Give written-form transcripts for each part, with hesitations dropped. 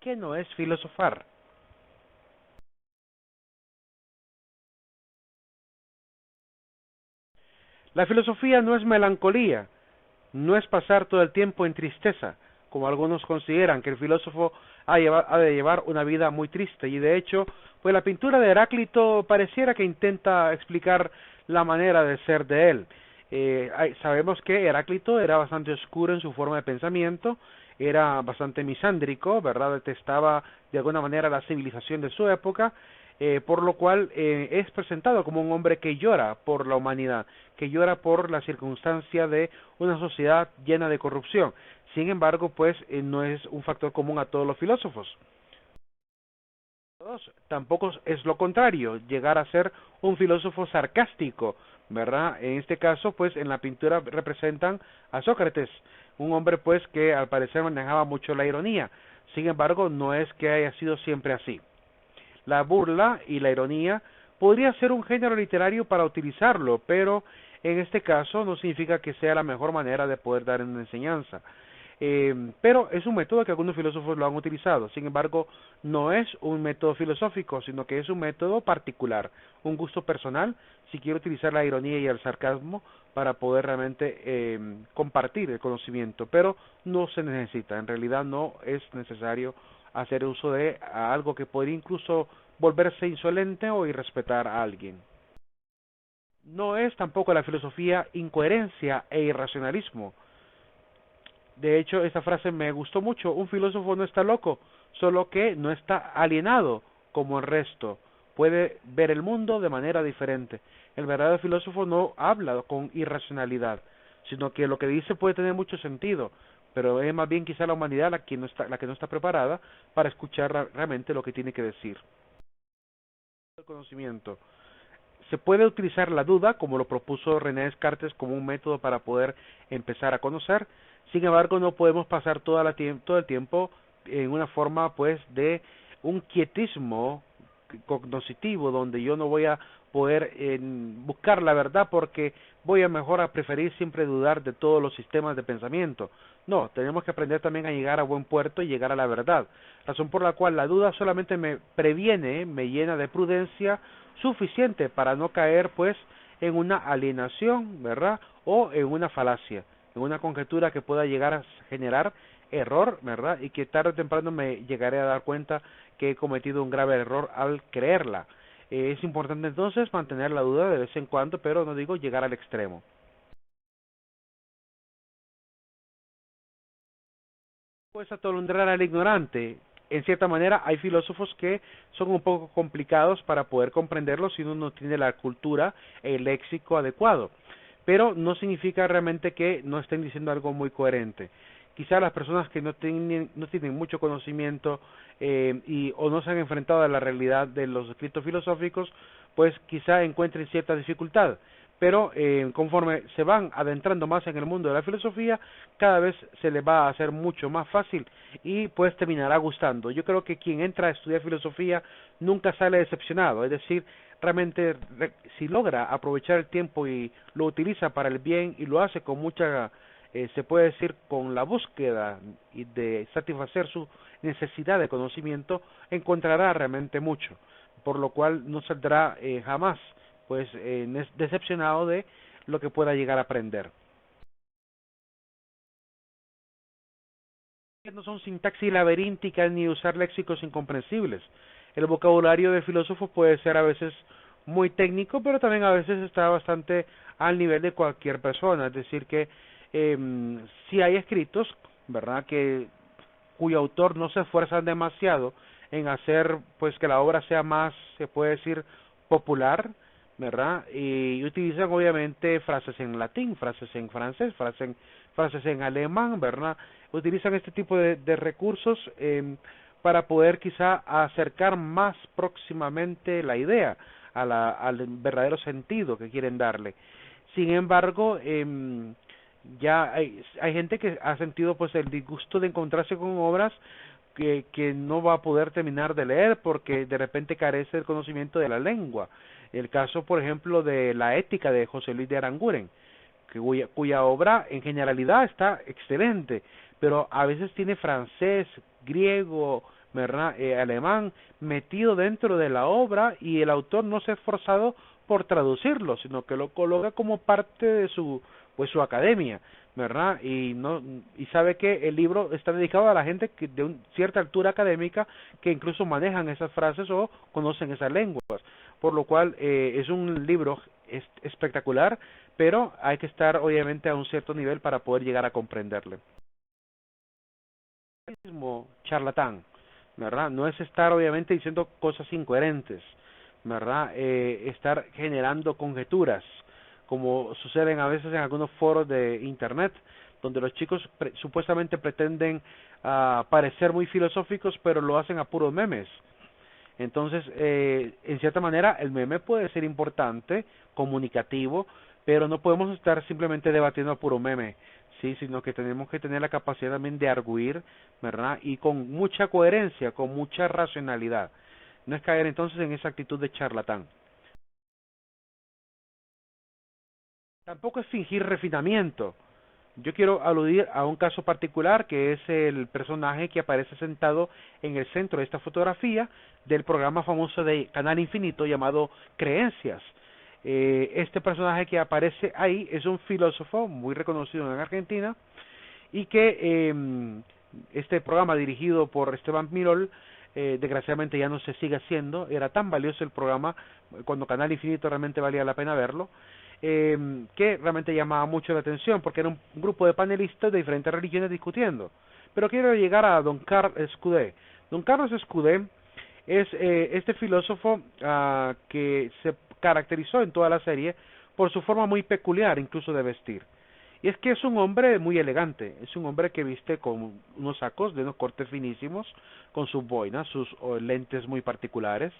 ¿Qué no es filosofar? La filosofía no es melancolía, no es pasar todo el tiempo en tristeza, como algunos consideran que el filósofo ha de llevar una vida muy triste, y de hecho, pues la pintura de Heráclito pareciera que intenta explicar la manera de ser de él. Sabemos que Heráclito era bastante oscuro en su forma de pensamiento, era bastante misándrico, ¿verdad? Detestaba de alguna manera la civilización de su época, por lo cual es presentado como un hombre que llora por la humanidad, que llora por la circunstancia de una sociedad llena de corrupción. Sin embargo, pues no es un factor común a todos los filósofos. Tampoco es lo contrario, llegar a ser un filósofo sarcástico, ¿verdad? En este caso, pues en la pintura representan a Sócrates, un hombre pues que al parecer manejaba mucho la ironía. Sin embargo, no es que haya sido siempre así. La burla y la ironía podría ser un género literario para utilizarlo, pero en este caso no significa que sea la mejor manera de poder dar una enseñanza. Pero es un método que algunos filósofos lo han utilizado. Sin embargo, no es un método filosófico, sino que es un método particular, un gusto personal, si quiero utilizar la ironía y el sarcasmo para poder realmente compartir el conocimiento, pero no se necesita, en realidad no es necesario hacer uso de algo que podría incluso volverse insolente o irrespetar a alguien. No es tampoco la filosofía incoherencia e irracionalismo. De hecho, esta frase me gustó mucho. Un filósofo no está loco, solo que no está alienado como el resto. Puede ver el mundo de manera diferente. El verdadero filósofo no habla con irracionalidad, sino que lo que dice puede tener mucho sentido, pero es más bien quizá la humanidad la que no está preparada para escuchar realmente lo que tiene que decir. El conocimiento. Se puede utilizar la duda, como lo propuso René Descartes, como un método para poder empezar a conocer. Sin embargo, no podemos pasar todo el tiempo en una forma pues de un quietismo cognoscitivo, donde yo no voy a poder buscar la verdad porque voy a mejor a preferir siempre dudar de todos los sistemas de pensamiento. No, tenemos que aprender también a llegar a buen puerto y llegar a la verdad. Razón por la cual la duda solamente me previene, me llena de prudencia suficiente para no caer pues en una alienación, ¿verdad? O en una falacia, en una conjetura que pueda llegar a generar error, ¿verdad? Y que tarde o temprano me llegaré a dar cuenta que he cometido un grave error al creerla. Es importante entonces mantener la duda de vez en cuando, pero no digo llegar al extremo. Pues atolondrar al ignorante. En cierta manera hay filósofos que son un poco complicados para poder comprenderlos si uno no tiene la cultura, el léxico adecuado. Pero no significa realmente que no estén diciendo algo muy coherente. Quizá las personas que no tienen mucho conocimiento o no se han enfrentado a la realidad de los escritos filosóficos, pues quizá encuentren cierta dificultad. Pero conforme se van adentrando más en el mundo de la filosofía, cada vez se les va a hacer mucho más fácil y pues terminará gustando. Yo creo que quien entra a estudiar filosofía nunca sale decepcionado, es decir, realmente si logra aprovechar el tiempo y lo utiliza para el bien y lo hace con mucha, se puede decir, con la búsqueda y de satisfacer su necesidad de conocimiento, encontrará realmente mucho, por lo cual no saldrá jamás pues decepcionado de lo que pueda llegar a aprender. No son sintaxis laberínticas ni usar léxicos incomprensibles. El vocabulario de filósofos puede ser a veces muy técnico, pero también a veces está bastante al nivel de cualquier persona. Es decir, que si hay escritos, ¿verdad?, que cuyo autor no se esfuerza demasiado en hacer pues que la obra sea más, se puede decir, popular, ¿verdad? Y utilizan obviamente frases en latín, frases en francés, frases en alemán, ¿verdad? Utilizan este tipo de recursos para poder quizá acercar más próximamente la idea al verdadero sentido que quieren darle. Sin embargo, ya hay gente que ha sentido pues el disgusto de encontrarse con obras que no va a poder terminar de leer porque de repente carece del conocimiento de la lengua. El caso, por ejemplo, de la ética de José Luis de Aranguren, cuya obra en generalidad está excelente, pero a veces tiene francés griego, ¿verdad? Alemán, metido dentro de la obra, y el autor no se ha esforzado por traducirlo, sino que lo coloca como parte de su academia, ¿verdad? Y sabe que el libro está dedicado a la gente que de cierta altura académica, que incluso manejan esas frases o conocen esas lenguas, por lo cual es un libro espectacular, pero hay que estar obviamente a un cierto nivel para poder llegar a comprenderle. Mismo charlatán, ¿verdad? No es estar obviamente diciendo cosas incoherentes, ¿verdad? Estar generando conjeturas, como suceden a veces en algunos foros de internet, donde los chicos supuestamente pretenden parecer muy filosóficos, pero lo hacen a puros memes. Entonces, en cierta manera, el meme puede ser importante, comunicativo, pero no podemos estar simplemente debatiendo a puro meme, sí, sino que tenemos que tener la capacidad también de arguir, ¿verdad? Y con mucha coherencia, con mucha racionalidad. No es caer entonces en esa actitud de charlatán. Tampoco es fingir refinamiento. Yo quiero aludir a un caso particular, que es el personaje que aparece sentado en el centro de esta fotografía del programa famoso de Canal Infinito llamado Creencias. Este personaje que aparece ahí es un filósofo muy reconocido en Argentina, y que este programa dirigido por Esteban Mirol, desgraciadamente ya no se sigue haciendo. Era tan valioso el programa cuando Canal Infinito realmente valía la pena verlo, que realmente llamaba mucho la atención, porque era un grupo de panelistas de diferentes religiones discutiendo. Pero quiero llegar a don Carlos Escudé. Don Carlos Escudé es este filósofo que se caracterizó en toda la serie por su forma muy peculiar, incluso de vestir. Y es que es un hombre muy elegante, es un hombre que viste con unos sacos de unos cortes finísimos, con sus boinas, sus lentes muy particulares.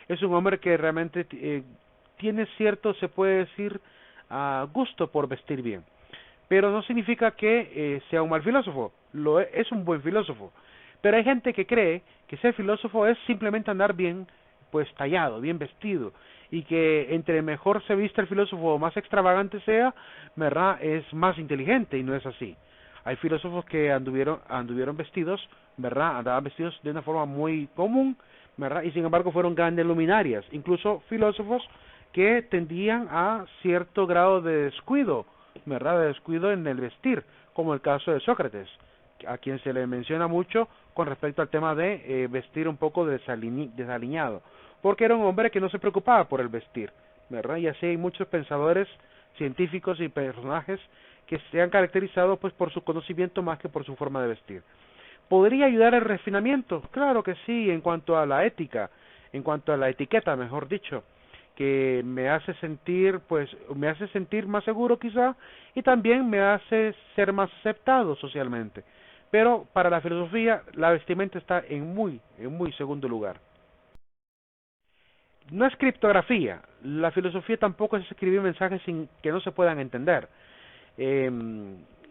Es un hombre que realmente tiene cierto, se puede decir, gusto por vestir bien. Pero no significa que sea un mal filósofo, es un buen filósofo. Pero hay gente que cree que ser filósofo es simplemente andar bien, pues tallado, bien vestido, y que entre mejor se vista el filósofo o más extravagante sea, ¿verdad? Es más inteligente, y no es así. Hay filósofos que anduvieron vestidos, ¿verdad? Andaban vestidos de una forma muy común, ¿verdad? Y sin embargo fueron grandes luminarias, incluso filósofos que tendían a cierto grado de descuido, ¿verdad? De descuido en el vestir, como el caso de Sócrates, a quien se le menciona mucho con respecto al tema de vestir un poco desaliñado, porque era un hombre que no se preocupaba por el vestir, ¿verdad? Y así hay muchos pensadores científicos y personajes que se han caracterizado pues por su conocimiento más que por su forma de vestir. ¿Podría ayudar el refinamiento? Claro que sí, en cuanto a la ética, en cuanto a la etiqueta, mejor dicho, que me hace sentir, pues, me hace sentir más seguro quizá, y también me hace ser más aceptado socialmente. Pero para la filosofía, la vestimenta está en muy segundo lugar. No es criptografía, la filosofía tampoco es escribir mensajes sin que no se puedan entender. Eh,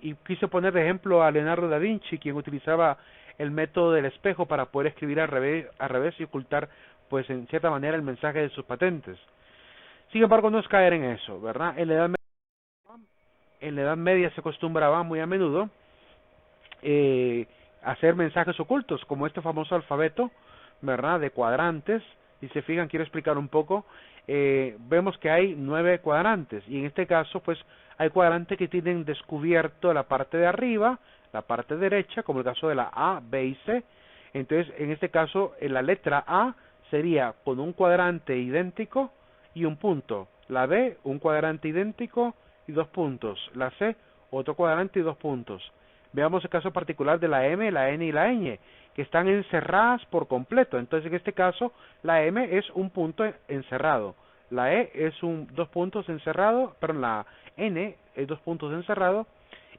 y quise poner de ejemplo a Leonardo da Vinci, quien utilizaba el método del espejo para poder escribir al revés y ocultar, pues en cierta manera, el mensaje de sus patentes. Sin embargo, no es caer en eso, ¿verdad? En la Edad Media se acostumbraba muy a menudo hacer mensajes ocultos, como este famoso alfabeto, ¿verdad? De cuadrantes. Si se fijan, quiero explicar un poco. Vemos que hay 9 cuadrantes, y en este caso, pues, hay cuadrantes que tienen descubierto la parte de arriba, la parte derecha, como el caso de la A, B y C. Entonces, en este caso, en la letra A sería con un cuadrante idéntico y un punto. La B, un cuadrante idéntico y 2 puntos. La C, otro cuadrante y 2 puntos. Veamos el caso particular de la M, la N y la ñ, que están encerradas por completo. Entonces, en este caso, la M es un punto encerrado, la E es 2 puntos encerrado, perdón, la N es 2 puntos encerrado,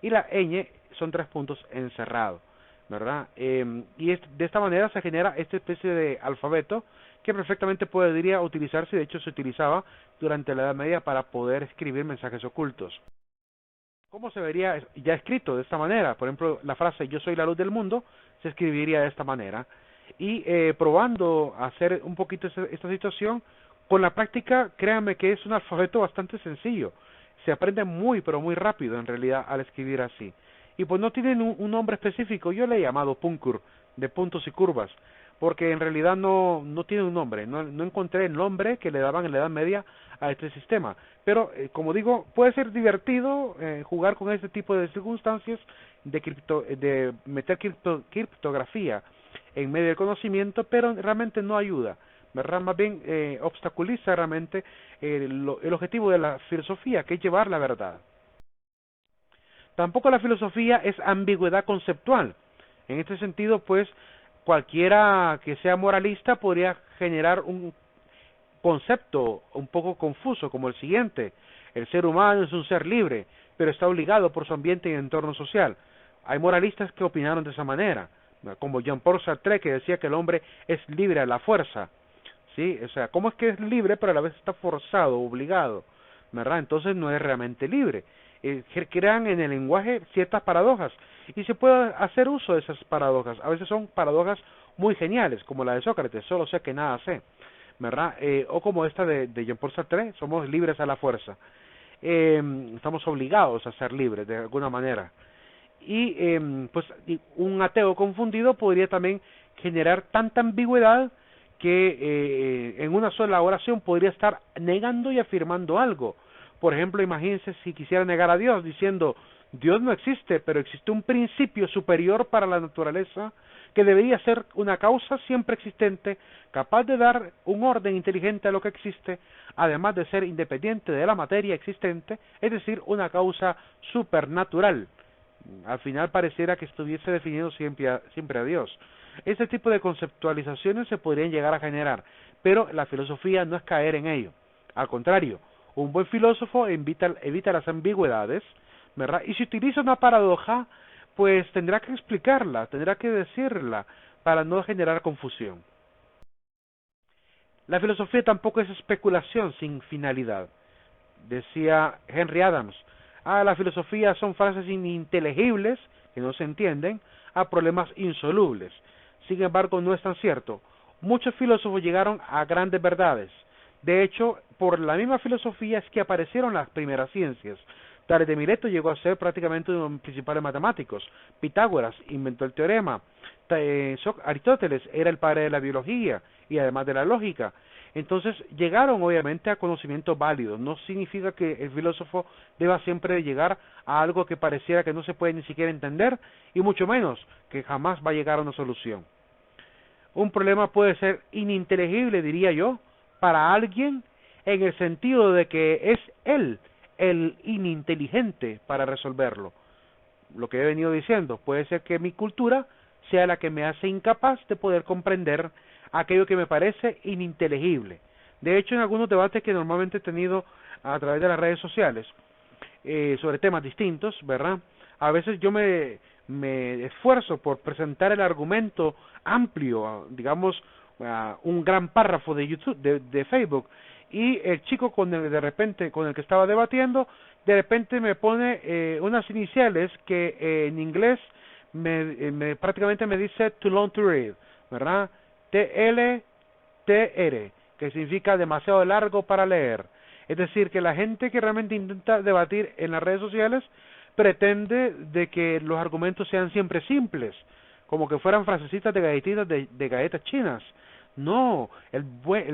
y la ñ son 3 puntos encerrado, ¿verdad? De esta manera se genera esta especie de alfabeto que perfectamente podría utilizarse, de hecho se utilizaba durante la Edad Media para poder escribir mensajes ocultos. ¿Cómo se vería ya escrito de esta manera? Por ejemplo, la frase "yo soy la luz del mundo" se escribiría de esta manera. Y probando hacer un poquito esta situación, con la práctica, créanme que es un alfabeto bastante sencillo. Se aprende muy, pero muy rápido en realidad al escribir así. Y pues no tienen un nombre específico, yo le he llamado Punkur, de puntos y curvas, porque en realidad no tiene un nombre, no encontré el nombre que le daban en la Edad Media a este sistema, pero como digo, puede ser divertido jugar con este tipo de circunstancias de meter criptografía en medio del conocimiento, pero realmente no ayuda, ¿verdad? Más bien obstaculiza realmente el objetivo de la filosofía, que es llevar la verdad. Tampoco la filosofía es ambigüedad conceptual. En este sentido, pues, cualquiera que sea moralista podría generar un concepto un poco confuso, como el siguiente: el ser humano es un ser libre, pero está obligado por su ambiente y entorno social. Hay moralistas que opinaron de esa manera, como Jean-Paul Sartre, que decía que el hombre es libre a la fuerza, ¿sí? O sea, ¿cómo es que es libre pero a la vez está forzado, obligado? ¿Verdad? Entonces no es realmente libre. Crean en el lenguaje ciertas paradojas y se puede hacer uso de esas paradojas. A veces son paradojas muy geniales, como la de Sócrates: solo sé que nada sé, ¿verdad? O como esta de Jean-Paul Sartre: somos libres a la fuerza. Estamos obligados a ser libres de alguna manera. Y pues un ateo confundido podría también generar tanta ambigüedad que en una sola oración podría estar negando y afirmando algo. Por ejemplo, imagínense si quisiera negar a Dios diciendo: Dios no existe, pero existe un principio superior para la naturaleza que debería ser una causa siempre existente, capaz de dar un orden inteligente a lo que existe, además de ser independiente de la materia existente, es decir, una causa supernatural. Al final pareciera que estuviese definiendo siempre a Dios. Este tipo de conceptualizaciones se podrían llegar a generar, pero la filosofía no es caer en ello. Al contrario, un buen filósofo evita las ambigüedades, ¿verdad? Y si utiliza una paradoja, pues tendrá que explicarla, tendrá que decirla, para no generar confusión. La filosofía tampoco es especulación sin finalidad. Decía Henry Adams: la filosofía son frases ininteligibles, que no se entienden, a problemas insolubles. Sin embargo, no es tan cierto. Muchos filósofos llegaron a grandes verdades. De hecho, por la misma filosofía es que aparecieron las primeras ciencias. Tales de Mileto llegó a ser prácticamente uno de los principales matemáticos. Pitágoras inventó el teorema. Aristóteles era el padre de la biología y además de la lógica. Entonces llegaron obviamente a conocimientos válidos. No significa que el filósofo deba siempre llegar a algo que pareciera que no se puede ni siquiera entender, y mucho menos que jamás va a llegar a una solución. Un problema puede ser ininteligible, diría yo, para alguien, en el sentido de que es él el ininteligente para resolverlo. Lo que he venido diciendo: puede ser que mi cultura sea la que me hace incapaz de poder comprender aquello que me parece ininteligible. De hecho, en algunos debates que normalmente he tenido a través de las redes sociales sobre temas distintos, ¿verdad? A veces yo me esfuerzo por presentar el argumento amplio, digamos, un gran párrafo de YouTube, de Facebook, y el chico con el que estaba debatiendo, de repente me pone unas iniciales que en inglés prácticamente me dice too long to read, ¿verdad? TLTR, que significa demasiado largo para leer. Es decir, que la gente que realmente intenta debatir en las redes sociales pretende de que los argumentos sean siempre simples, como que fueran frasecitas de galletitas de galletas chinas. No, el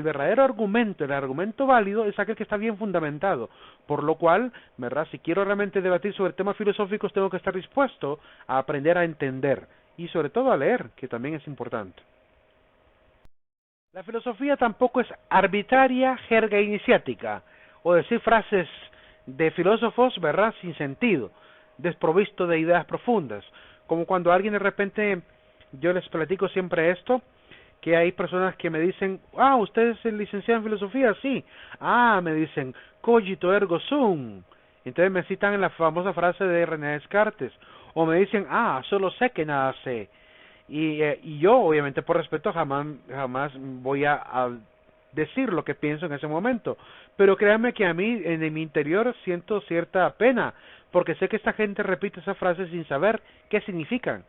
verdadero argumento, el argumento válido es aquel que está bien fundamentado, por lo cual, ¿verdad? Si quiero realmente debatir sobre temas filosóficos, tengo que estar dispuesto a aprender a entender y sobre todo a leer, que también es importante. La filosofía tampoco es arbitraria jerga iniciática, o decir frases de filósofos, ¿verdad?, sin sentido, desprovisto de ideas profundas, como cuando alguien de repente, yo les platico siempre esto, que hay personas que me dicen: usted es el licenciado en filosofía. Sí. Me dicen: cogito ergo sum. Entonces me citan la famosa frase de René Descartes, o me dicen: solo sé que nada sé. Y yo, obviamente, por respeto, jamás voy a decir lo que pienso en ese momento, pero créanme que a mí, en mi interior, siento cierta pena, porque sé que esta gente repite esas frases sin saber qué significan.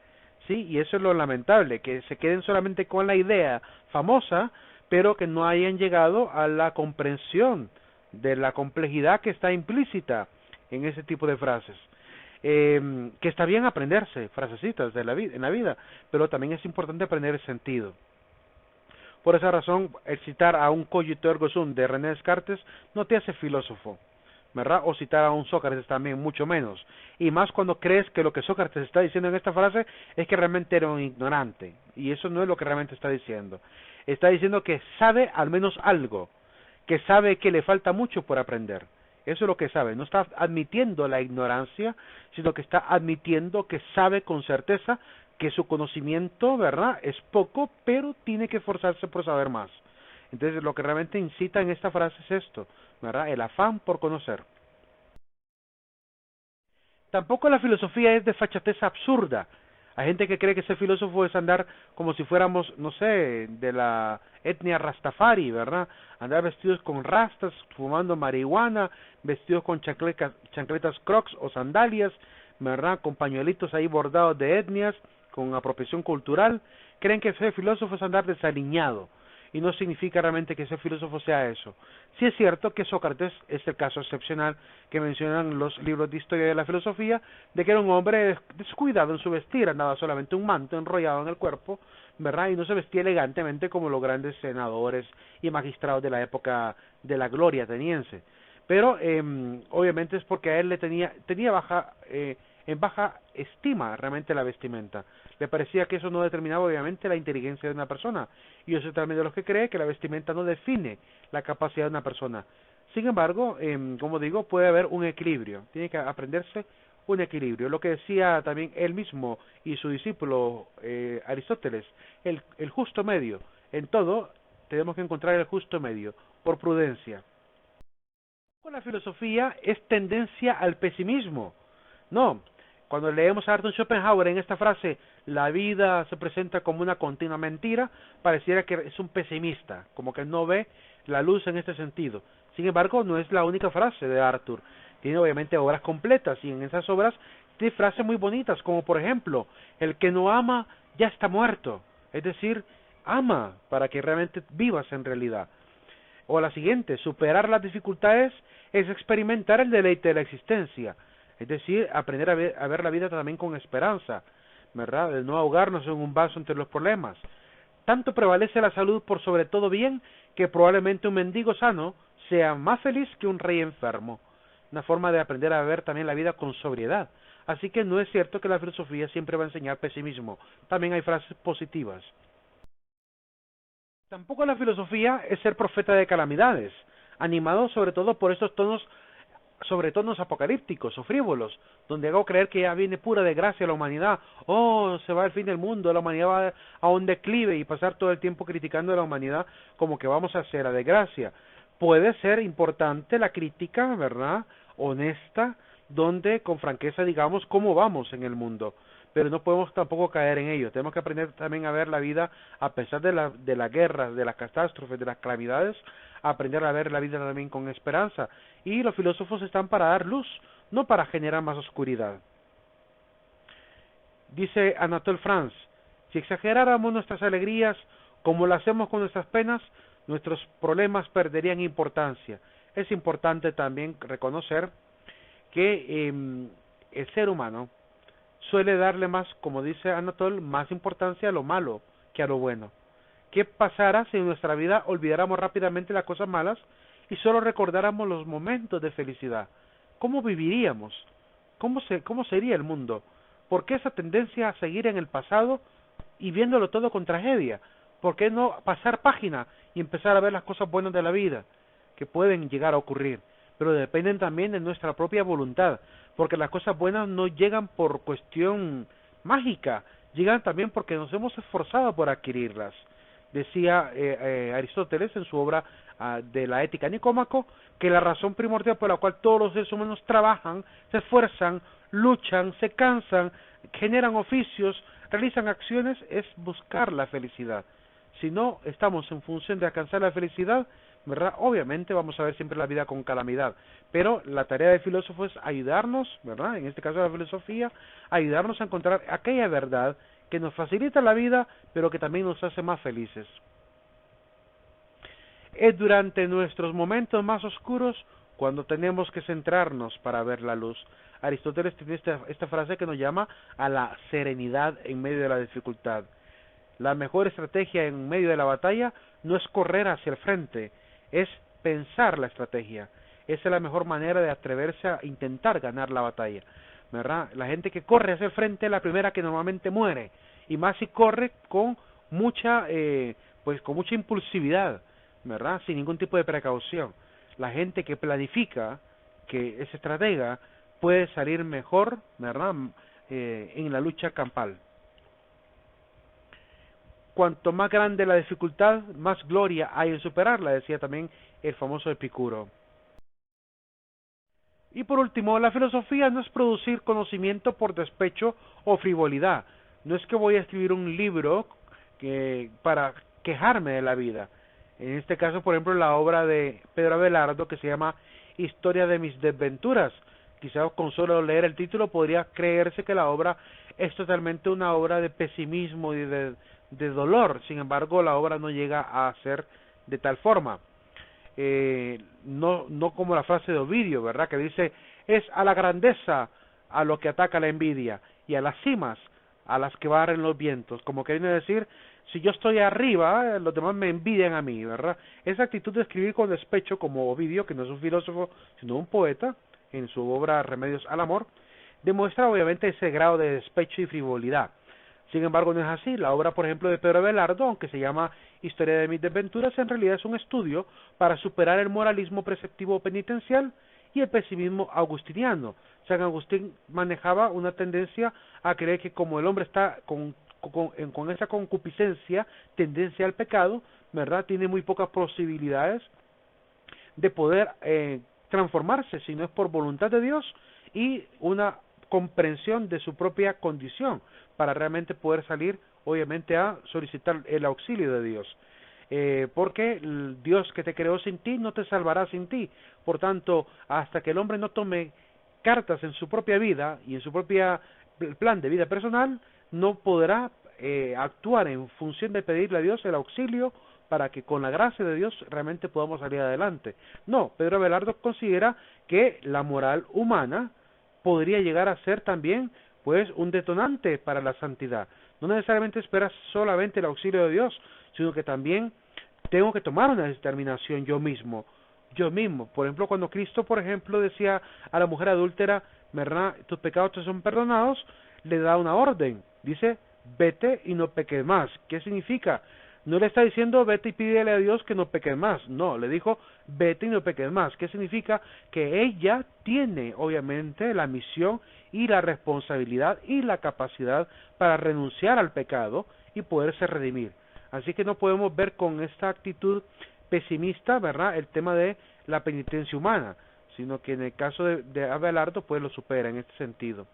Sí, y eso es lo lamentable, que se queden solamente con la idea famosa, pero que no hayan llegado a la comprensión de la complejidad que está implícita en ese tipo de frases. que está bien aprenderse frasecitas de la vida, en la vida, pero también es importante aprender el sentido. Por esa razón, el citar a un cogito ergo sum de René Descartes no te hace filósofo, ¿verdad? O citar a un Sócrates también, mucho menos. Y más cuando crees que lo que Sócrates está diciendo en esta frase es que realmente era un ignorante. Y eso no es lo que realmente está diciendo. Está diciendo que sabe al menos algo, que sabe que le falta mucho por aprender. Eso es lo que sabe. No está admitiendo la ignorancia, sino que está admitiendo que sabe con certeza que su conocimiento, ¿verdad?, es poco, pero tiene que esforzarse por saber más. Entonces, lo que realmente incita en esta frase es esto, ¿verdad?, el afán por conocer. Tampoco la filosofía es de fachatez absurda. Hay gente que cree que ser filósofo es andar como si fuéramos, no sé, de la etnia Rastafari, ¿verdad? Andar vestidos con rastas, fumando marihuana, vestidos con chancletas Crocs o sandalias, ¿verdad? Con pañuelitos ahí bordados de etnias, con apropiación cultural. Creen que ser filósofo es andar desaliñado, y no significa realmente que ser filósofo sea eso. Sí es cierto que Sócrates es el caso excepcional que mencionan los libros de historia de la filosofía, de que era un hombre descuidado en su vestir, andaba solamente un manto enrollado en el cuerpo, ¿verdad? Y no se vestía elegantemente como los grandes senadores y magistrados de la época de la gloria ateniense. Pero obviamente es porque a él tenía en baja estima realmente la vestimenta. Le parecía que eso no determinaba obviamente la inteligencia de una persona. Y yo soy también de los que cree que la vestimenta no define la capacidad de una persona. Sin embargo, como digo, puede haber un equilibrio. Tiene que aprenderse un equilibrio. Lo que decía también él mismo y su discípulo Aristóteles, el justo medio. En todo tenemos que encontrar el justo medio, por prudencia. Con la filosofía es tendencia al pesimismo. No, cuando leemos a Arthur Schopenhauer en esta frase, la vida se presenta como una continua mentira, pareciera que es un pesimista, como que no ve la luz en este sentido. Sin embargo, no es la única frase de Arthur. Tiene obviamente obras completas y en esas obras tiene frases muy bonitas, como por ejemplo, el que no ama ya está muerto. Es decir, ama para que realmente vivas en realidad. O la siguiente, superar las dificultades es experimentar el deleite de la existencia. Es decir, aprender a ver la vida también con esperanza, ¿verdad? De no ahogarnos en un vaso entre los problemas. Tanto prevalece la salud por sobre todo bien, que probablemente un mendigo sano sea más feliz que un rey enfermo. Una forma de aprender a ver también la vida con sobriedad. Así que no es cierto que la filosofía siempre va a enseñar pesimismo. También hay frases positivas. Tampoco la filosofía es ser profeta de calamidades, animado sobre todo por estos tonos, sobre tonos apocalípticos o frívolos, donde hago creer que ya viene pura desgracia a la humanidad, se va el fin del mundo, la humanidad va a un declive, y pasar todo el tiempo criticando a la humanidad como que vamos a hacer la desgracia. Puede ser importante la crítica, ¿verdad?, honesta, donde con franqueza digamos cómo vamos en el mundo, pero no podemos tampoco caer en ello. Tenemos que aprender también a ver la vida a pesar de la guerra, de las catástrofes, de las calamidades, aprender a ver la vida también con esperanza. Y los filósofos están para dar luz, no para generar más oscuridad. Dice Anatole France, si exageráramos nuestras alegrías como lo hacemos con nuestras penas, nuestros problemas perderían importancia. Es importante también reconocer que el ser humano suele darle más, como dice Anatole, más importancia a lo malo que a lo bueno. ¿Qué pasará si en nuestra vida olvidáramos rápidamente las cosas malas y solo recordáramos los momentos de felicidad? ¿Cómo viviríamos? ¿Cómo sería el mundo? ¿Por qué esa tendencia a seguir en el pasado y viéndolo todo con tragedia? ¿Por qué no pasar página y empezar a ver las cosas buenas de la vida que pueden llegar a ocurrir? Pero dependen también de nuestra propia voluntad, porque las cosas buenas no llegan por cuestión mágica, llegan también porque nos hemos esforzado por adquirirlas. Decía Aristóteles en su obra de la Ética Nicómaco, que la razón primordial por la cual todos los seres humanos trabajan, se esfuerzan, luchan, se cansan, generan oficios, realizan acciones, es buscar la felicidad. Si no estamos en función de alcanzar la felicidad, ¿verdad?, obviamente vamos a ver siempre la vida con calamidad, pero la tarea del filósofo es ayudarnos, ¿verdad?, en este caso la filosofía, ayudarnos a encontrar aquella verdad que nos facilita la vida, pero que también nos hace más felices. Es durante nuestros momentos más oscuros cuando tenemos que centrarnos para ver la luz. Aristóteles tiene esta frase que nos llama a la serenidad en medio de la dificultad. La mejor estrategia en medio de la batalla no es correr hacia el frente, es pensar la estrategia. Esa es la mejor manera de atreverse a intentar ganar la batalla, ¿verdad? La gente que corre hacia el frente es la primera que normalmente muere, y más si corre con mucha, con mucha impulsividad, ¿verdad? Sin ningún tipo de precaución. La gente que planifica, que es estratega, puede salir mejor, ¿verdad? En la lucha campal. Cuanto más grande la dificultad, más gloria hay en superarla, decía también el famoso Epicuro. Y por último, la filosofía no es producir conocimiento por despecho o frivolidad. No es que voy a escribir un libro para quejarme de la vida. En este caso, por ejemplo, la obra de Pedro Abelardo, que se llama Historia de mis desventuras. Quizás con solo leer el título podría creerse que la obra es totalmente una obra de pesimismo y de dolor. Sin embargo, la obra no llega a ser de tal forma. No como la frase de Ovidio, ¿verdad? Que dice, es a la grandeza a lo que ataca la envidia, y a las cimas a las que barren los vientos. Como que viene a decir, si yo estoy arriba, los demás me envidian a mí, ¿verdad? Esa actitud de escribir con despecho, como Ovidio, que no es un filósofo, sino un poeta, en su obra Remedios al Amor, demuestra obviamente ese grado de despecho y frivolidad. Sin embargo, no es así. La obra, por ejemplo, de Pedro Abelardo, aunque se llama Historia de mis desventuras, en realidad es un estudio para superar el moralismo preceptivo penitencial y el pesimismo agustiniano. San Agustín manejaba una tendencia a creer que como el hombre está con esa concupiscencia, tendencia al pecado, ¿verdad? Tiene muy pocas posibilidades de poder transformarse, si no es por voluntad de Dios y una comprensión de su propia condición, para realmente poder salir, obviamente, a solicitar el auxilio de Dios. Porque el Dios que te creó sin ti no te salvará sin ti. Por tanto, hasta que el hombre no tome cartas en su propia vida y en su propia plan de vida personal, no podrá actuar en función de pedirle a Dios el auxilio para que con la gracia de Dios realmente podamos salir adelante. No, Pedro Abelardo considera que la moral humana podría llegar a ser también pues un detonante para la santidad. No necesariamente esperas solamente el auxilio de Dios, sino que también tengo que tomar una determinación yo mismo. Por ejemplo, cuando Cristo, por ejemplo, decía a la mujer adúltera, ¿verdad?, tus pecados te son perdonados, le da una orden. Dice, vete y no peques más. ¿Qué significa? No le está diciendo, vete y pídele a Dios que no peques más. No, le dijo, vete y no peques más. ¿Qué significa? Que ella tiene, obviamente, la misión y la responsabilidad y la capacidad para renunciar al pecado y poderse redimir. Así que no podemos ver con esta actitud pesimista, ¿verdad?, el tema de la penitencia humana, sino que en el caso de Abelardo, pues lo supera en este sentido.